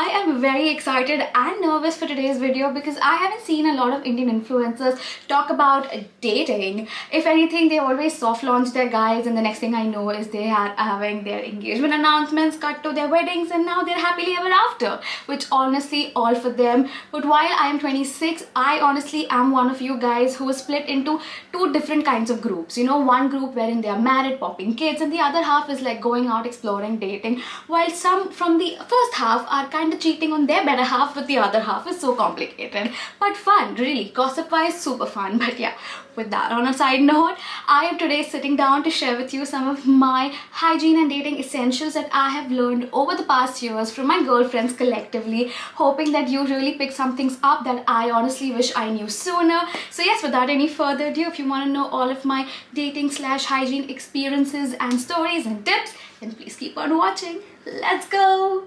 I am very excited and nervous for today's video because I haven't seen a lot of Indian influencers talk about dating. If anything, they always soft launch their guys, and the next thing I know is they are having their engagement announcements cut to their weddings, and now they're happily ever after, which honestly all for them. But while I am 26, I honestly am one of you guys who is split into two different kinds of groups. You know, one group wherein they are married, popping kids, and the other half is like going out exploring dating, while some from the first half are kind of cheating on their better half, but the other half is so complicated but fun. Really, gossip wise, super fun. But yeah, with that on a side note, I am today sitting down to share with you some of my hygiene and dating essentials that I have learned over the past years from my girlfriends collectively, hoping that you really pick some things up that I honestly wish I knew sooner. So yes, without any further ado, if you want to know all of my dating slash hygiene experiences and stories and tips, then please keep on watching. Let's go!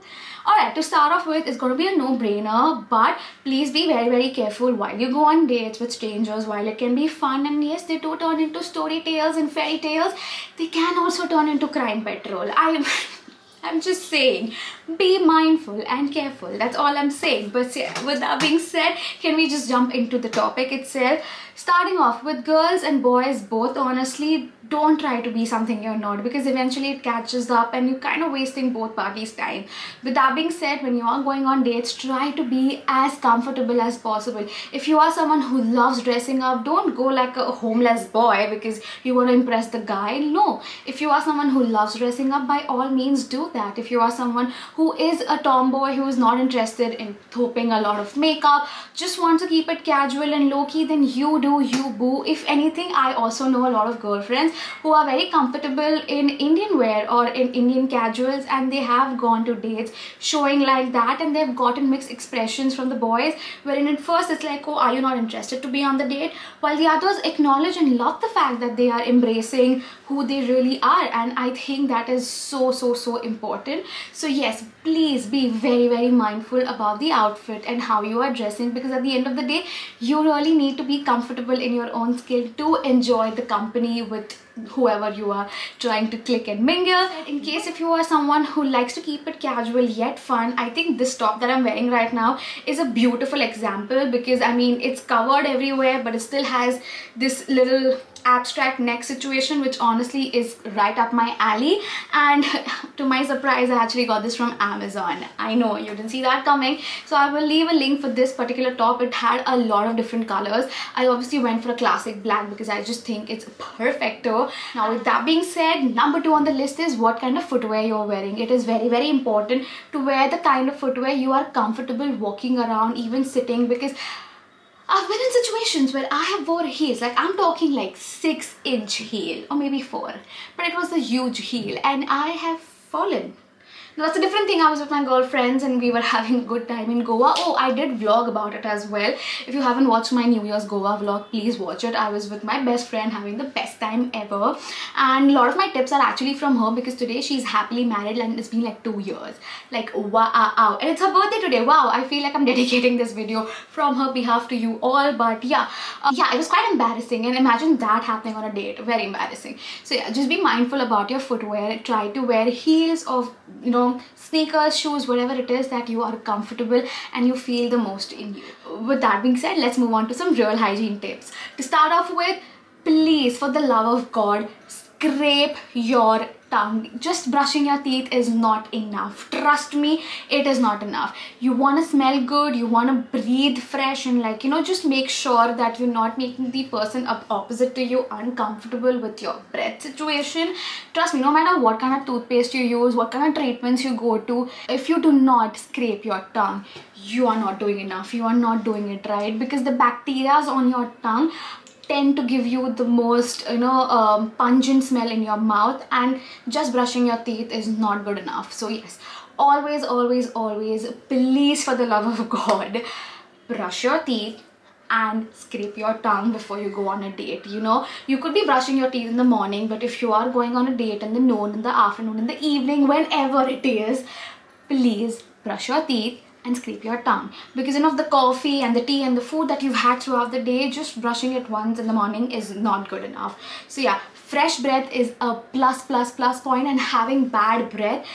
Alright, to start off with, it's going to be a no-brainer, but please be very careful while you go on dates with strangers. While it can be fun, and yes, they do turn into story tales and fairy tales, they can also turn into crime petrol. I'm just saying, be mindful and careful. That's all I'm saying. But yeah, with that being said, can we just jump into the topic itself? Starting off with girls and boys both, honestly, don't try to be something you're not, because eventually it catches up and you're kind of wasting both parties' time. With that being said, when you are going on dates, try to be as comfortable as possible. If you are someone who loves dressing up, don't go like a homeless boy because you want to impress the guy. No. If you are someone who loves dressing up, by all means do that. If you are someone who is a tomboy who is not interested in thoping a lot of makeup, just want to keep it casual and low-key, then you do you, boo. If anything, I also know a lot of girlfriends who are very comfortable in Indian wear or in Indian casuals, and they have gone to dates showing like that, and they've gotten mixed expressions from the boys, wherein at first it's like, oh, are you not interested to be on the date, while the others acknowledge and love the fact that they are embracing who they really are. And I think that is so important. So yes, please be very mindful about the outfit and how you are dressing, because at the end of the day, you really need to be comfortable in your own skin to enjoy the company with whoever you are trying to click and mingle. In case if you are someone who likes to keep it casual yet fun, I think this top that I'm wearing right now is a beautiful example, because I mean, it's covered everywhere, but it still has this little abstract neck situation, which honestly is right up my alley. And to my surprise, I actually got this from Amazon. I know you didn't see that coming, so I will leave a link for this particular top. It had a lot of different colors. I obviously went for a classic black because I just think it's perfecto. Now with that being said, number 2 on the list is what kind of footwear you're wearing. It is very important to wear the kind of footwear you are comfortable walking around, even sitting, because I've been in situations where I have wore heels, like I'm talking like 6-inch heel or maybe 4, but it was a huge heel and I have fallen. Now that's a different thing. I was with my girlfriends and we were having a good time in Goa. Oh, I did vlog about it as well. If you haven't watched my New Year's Goa vlog, please watch it. I was with my best friend having the best time ever, and a lot of my tips are actually from her, because today she's happily married and it's been like 2 years. Like wow, and it's her birthday today. Wow, I feel like I'm dedicating this video from her behalf to you all. But yeah, it was quite embarrassing, and imagine that happening on a date. Very embarrassing. So yeah, just be mindful about your footwear. Try to wear heels of, you know, sneakers, shoes, whatever it is that you are comfortable and you feel the most in you. With that being said, let's move on to some real hygiene tips. To start off with, please, for the love of God, scrape your tongue. Just brushing your teeth is not enough. Trust me, it is not enough. You want to smell good, you want to breathe fresh, and like, you know, just make sure that you're not making the person opposite to you uncomfortable with your breath situation. Trust me, no matter what kind of toothpaste you use, what kind of treatments you go to, if you do not scrape your tongue, you are not doing enough. You are not doing it right, because the bacteria on your tongue tend to give you the most, you know, pungent smell in your mouth, and just brushing your teeth is not good enough. So yes, always, please, for the love of God, brush your teeth and scrape your tongue before you go on a date. You know, you could be brushing your teeth in the morning, but if you are going on a date in the noon, in the afternoon, in the evening, whenever it is, please brush your teeth and scrape your tongue, because enough the coffee and the tea and the food that you've had throughout the day, just brushing it once in the morning is not good enough. So yeah, fresh breath is a plus point, and having bad breath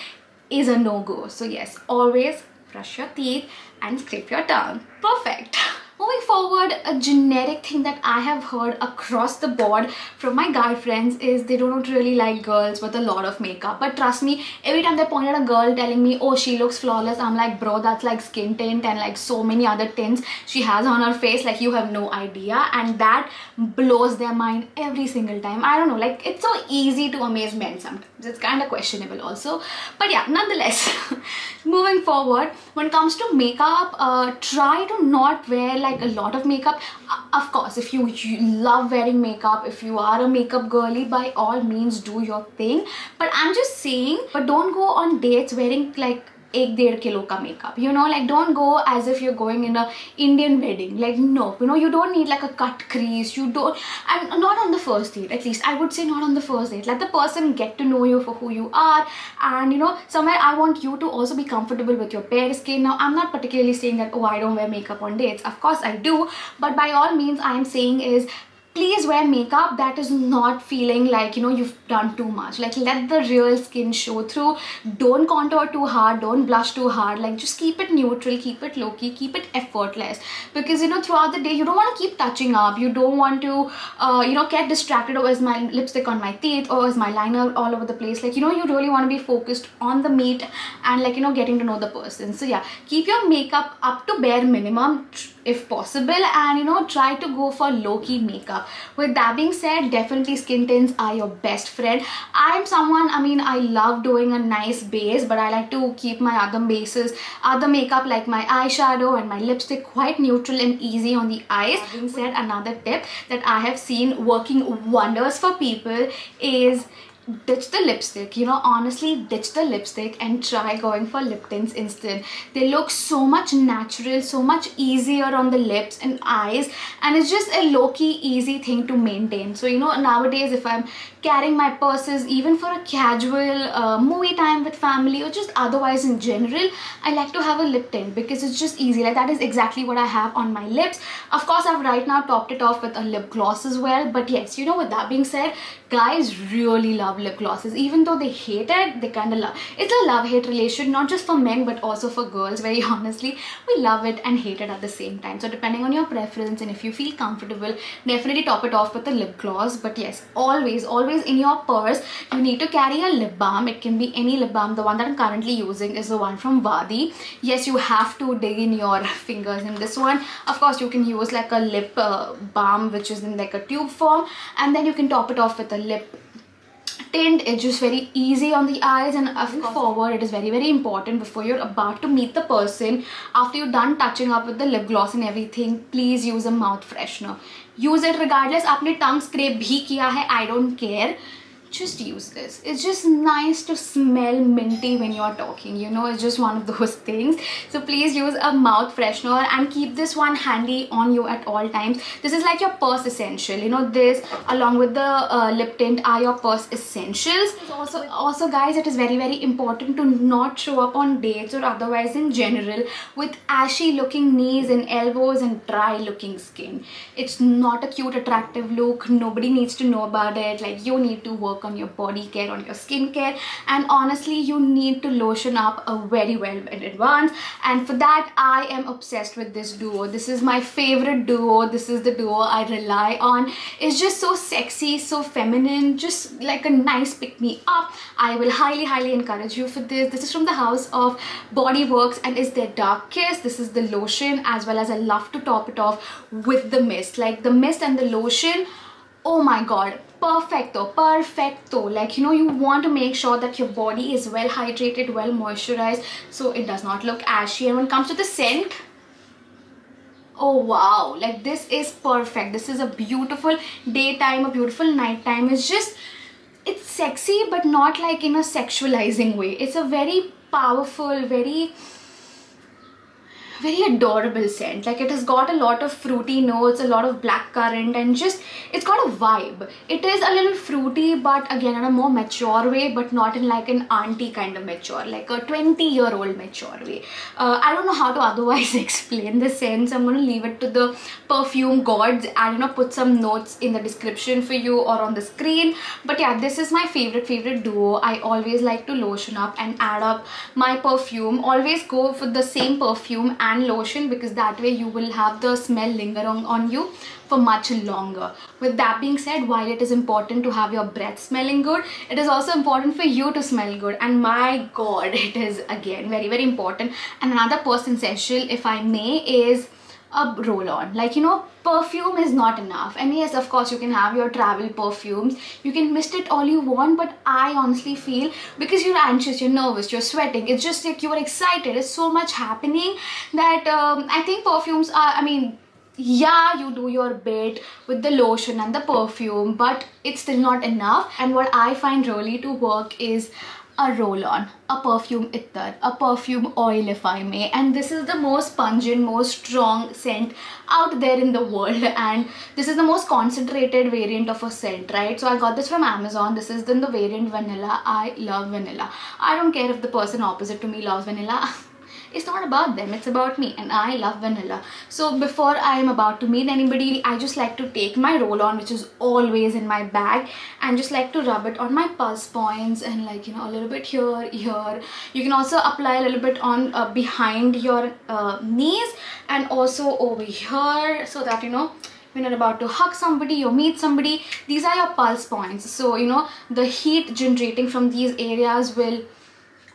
is a no-go. So yes, always brush your teeth and scrape your tongue. Perfect. Moving forward, a generic thing that I have heard across the board from my guy friends is they don't really like girls with a lot of makeup. But trust me, every time they point at a girl telling me, oh, she looks flawless, I'm like, bro, that's like skin tint and like so many other tints she has on her face, like you have no idea. And that blows their mind every single time. I don't know, like it's so easy to amaze men sometimes. It's kind of questionable also. But yeah, nonetheless, moving forward, when it comes to makeup, try to not wear like a lot of makeup. Of course, if you love wearing makeup, if you are a makeup girly, by all means do your thing. But I'm just saying, but don't go on dates wearing like 1.5 kilo ka makeup, you know, like don't go as if you're going in a Indian wedding. Like no, you know, you don't need like a cut crease, you don't, and not on the first date. At least I would say not on the first date. Let the person get to know you for who you are, and you know, somewhere I want you to also be comfortable with your bare skin. Now I'm not particularly saying that, oh, I don't wear makeup on dates. Of course I do, but by all means I am saying is, please wear makeup that is not feeling like, you know, you've done too much. Like let the real skin show through. Don't contour too hard, don't blush too hard. Like just keep it neutral, keep it low-key, keep it effortless, because you know, throughout the day you don't want to keep touching up. You don't want to you know, get distracted. Oh, is my lipstick on my teeth, or is my liner all over the place? Like, you know, you really want to be focused on the meat and like, you know, getting to know the person. So yeah, keep your makeup up to bare minimum if possible, and you know, try to go for low-key makeup. With that being said, definitely skin tints are your best friend. I'm someone, I mean, I love doing a nice base, but I like to keep my other bases, other makeup like my eyeshadow and my lipstick quite neutral and easy on the eyes. That being said, another tip that I have seen working wonders for people is ditch the lipstick. You know, honestly, ditch the lipstick and try going for lip tints instead. They look so much natural, so much easier on the lips and eyes, and it's just a low-key easy thing to maintain. So you know, nowadays if I'm carrying my purses even for a casual movie time with family, or just otherwise in general, I like to have a lip tint because it's just easy. Like that is exactly what I have on my lips. Of course, I've right now topped it off with a lip gloss as well. But yes, you know, with that being said, guys really love lip glosses. Even though they hate it, they kind of love. It's a love-hate relation, not just for men but also for girls. Very honestly, we love it and hate it at the same time. So depending on your preference and if you feel comfortable, definitely top it off with a lip gloss. But yes, always in your purse you need to carry a lip balm. It can be any lip balm. The one that I'm currently using is the one from Wadi. Yes, you have to dig in your fingers in this one. Of course, you can use like a lip balm which is in like a tube form, and then you can top it off with a lip tint. It's just very easy on the eyes. And forward, it is very important before you're about to meet the person, after you're done touching up with the lip gloss and everything, please use a mouth freshener. Use it regardless आपने tongue scrape भी किया है, I don't care. Just use this. It's just nice to smell minty when you're talking, you know, it's just one of those things. So please use a mouth freshener and keep this one handy on you at all times. This is like your purse essential, you know, this along with the lip tint are your purse essentials. Also guys, it is very important to not show up on dates or otherwise in general with ashy looking knees and elbows and dry looking skin. It's not a cute attractive look. Nobody needs to know about it. Like, you need to work on your body care, on your skin care, and honestly you need to lotion up very well in advance. And for that, I am obsessed with this duo. This is my favorite duo. This is the duo I rely on. It's just so sexy, so feminine, just like a nice pick me up. I will highly encourage you for this. This is from the house of Body Works and is their Dark Kiss. This is the lotion, as well as I love to top it off with the mist. Like the mist and the lotion, oh my god, perfecto. Like, you know, you want to make sure that your body is well hydrated, well moisturized, so it does not look ashy. And when it comes to the scent, oh wow, like this is perfect. This is a beautiful daytime, a beautiful nighttime. It's just, it's sexy but not like in a sexualizing way. It's a very powerful, very very adorable scent. Like it has got a lot of fruity notes, a lot of blackcurrant, and just it's got a vibe. It is a little fruity, but again in a more mature way, but not in like an auntie kind of mature, like a 20-year-old mature way. I don't know how to otherwise explain the scent, so I'm going to leave it to the perfume gods and, you know, put some notes in the description for you or on the screen. But yeah, this is my favorite duo. I always like to lotion up and add up my perfume. Always go for the same perfume and lotion, because that way you will have the smell lingering on you for much longer. With that being said, while it is important to have your breath smelling good, it is also important for you to smell good. And my god, it is again very important. And another person essential, if I may, is a roll-on. Like, you know, perfume is not enough. And yes, of course you can have your travel perfumes, you can mist it all you want, but I honestly feel, because you're anxious, you're nervous, you're sweating, it's just like you're excited, it's so much happening, that I think perfumes are, I mean, yeah, you do your bit with the lotion and the perfume, but it's still not enough. And what I find really to work is a roll-on, a perfume ittar, a perfume oil, if I may. And this is the most pungent, most strong scent out there in the world, and this is the most concentrated variant of a scent, right? So I got this from Amazon. This is in the variant vanilla. I love vanilla. I don't care if the person opposite to me loves vanilla. It's not about them, it's about me, and I love vanilla. So before I am about to meet anybody, I just like to take my roll-on, which is always in my bag, and just like to rub it on my pulse points, and like, you know, a little bit here. You can also apply a little bit on behind your knees, and also over here, so that, you know, when you're about to hug somebody or meet somebody, these are your pulse points. So, you know, the heat generating from these areas will,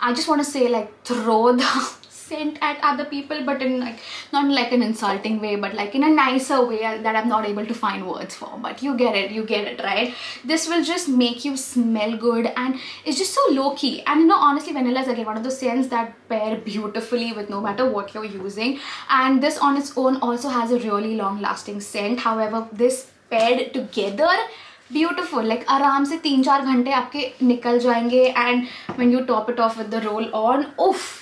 I just want to say, like, throw the scent at other people, but in like, not in like an insulting way, but like in a nicer way that I'm not able to find words for. But you get it, right? This will just make you smell good, and it's just so low-key. And, you know, honestly, vanilla is again one of those scents that pair beautifully with no matter what you're using. And this on its own also has a really long-lasting scent. However, this paired together, beautiful, like आराम से 3-4 घंटे आपके निकल जाएंगे. And when you top it off with the roll on, oof,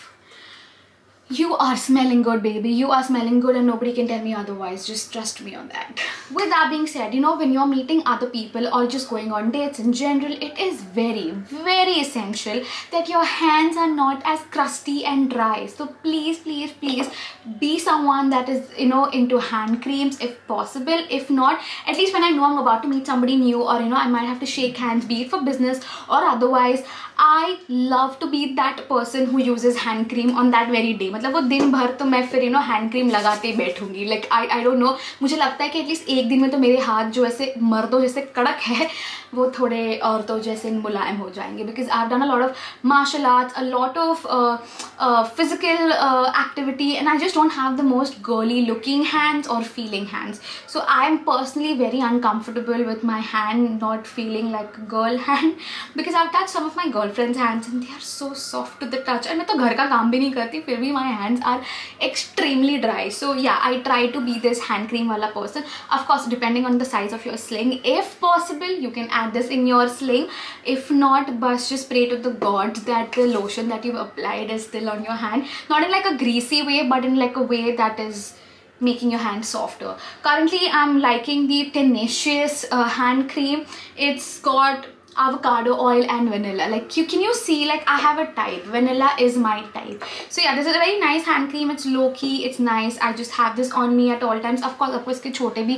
you are smelling good, baby. You are smelling good, and nobody can tell me otherwise. Just trust me on that. With that being said, you know, when you're meeting other people or just going on dates in general, it is very essential that your hands are not as crusty and dry. So please be someone that is, you know, into hand creams if possible. If not, at least when I know I'm about to meet somebody new, or, you know, I might have to shake hands, be it for business or otherwise, I love to be that person who uses hand cream on that very day. मतलब वो दिन भर तो मैं फिर, you know, hand cream लगाते ही बैठूंगी. Like I don't know, मुझे लगता है कि एटलीस्ट एक दिन में तो मेरे हाथ जो ऐसे मर्दों जैसे कड़क है, वो थोड़े औरतों जैसे मुलायम हो जाएंगे. Because I've done a lot of martial arts, a lot of physical activity, and I just don't have the most girly looking hands or feeling hands. So I am personally very uncomfortable with my hand not feeling like a girl hand, because I've touched some of my girlfriends' hands and they are so soft to the touch. And मैं तो घर का काम भी नहीं करती, फिर भी my hands are extremely dry. So yeah, I try to be this hand cream wala person. Of course, depending on the size of your sling, if possible, you can add this in your sling. If not, but just pray to the gods that the lotion that you've applied is still on your hand. Not in like a greasy way, but in like a way that is making your hand softer. Currently, I'm liking the Tenacious hand cream. It's got avocado oil and vanilla. Like, can you see, like, I have a type. Vanilla is my type. So yeah, this is a very nice hand cream. It's low-key, it's nice. I just have this on me at all times. Of course, आपको इसके छोटे भी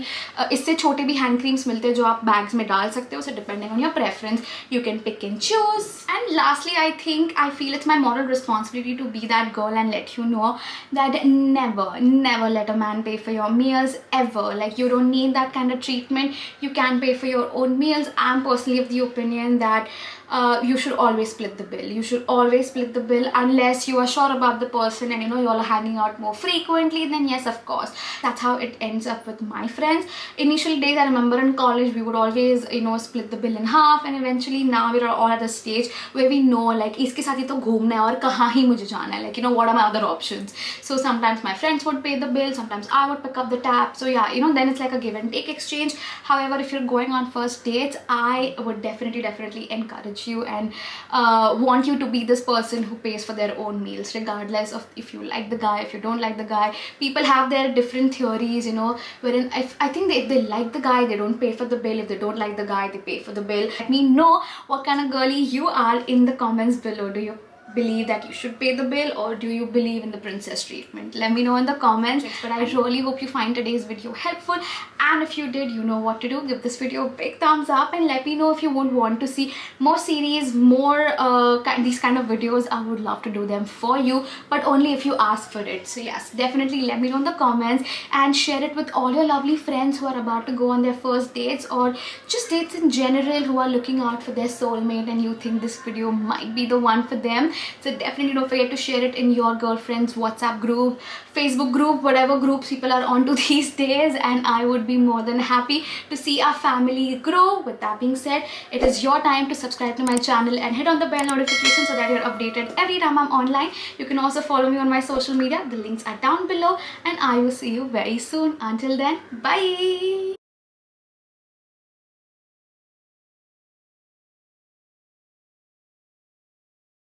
इससे छोटे भी hand creams मिलते हैं जो आप bags में डाल सकते हो. So depending on your preference, you can pick and choose. And lastly, I feel it's my moral responsibility to be that girl and let you know that never let a man pay for your meals ever. Like, you don't need that kind of treatment. You can pay for your own meals. I'm personally of the opinion that you should always split the bill. You should always split the bill unless you are sure about the person and, you know, you all are hanging out more frequently. Then yes, of course. That's how it ends up with my friends. Initial days, I remember in college, we would always, you know, split the bill in half, and eventually now we are all at a stage where we know, like, इसके साथ ही तो घूमना है और कहाँ ही मुझे जाना है. Like, you know, what are my other options? So sometimes my friends would pay the bill, sometimes I would pick up the tab. So yeah, you know, then it's like a give and take exchange. However, if you're going on first dates, I would definitely encourage encourage you and want you to be this person who pays for their own meals, regardless of if you like the guy, if you don't like the guy. People have their different theories, you know, wherein I think that if they like the guy, they don't pay for the bill. If they don't like the guy, they pay for the bill. Let me know what kind of girly you are in the comments below. Do you believe that you should pay the bill, or do you believe in the princess treatment? Let me know in the comments. But I really hope you find today's video helpful, and if you did, you know what to do. Give this video a big thumbs up and let me know if you would want to see more series, more these kind of videos. I would love to do them for you, but only if you ask for it. So yes, definitely let me know in the comments and share it with all your lovely friends who are about to go on their first dates, or just dates in general, who are looking out for their soulmate and you think this video might be the one for them. So definitely don't forget to share it in your girlfriend's WhatsApp group, Facebook group, whatever groups people are onto these days, and I would be more than happy to see our family grow. With that being said, it is your time to subscribe to my channel and hit on the bell notification so that you're updated every time I'm online. You can also follow me on my social media. The links are down below, and I will see you very soon. Until then, bye.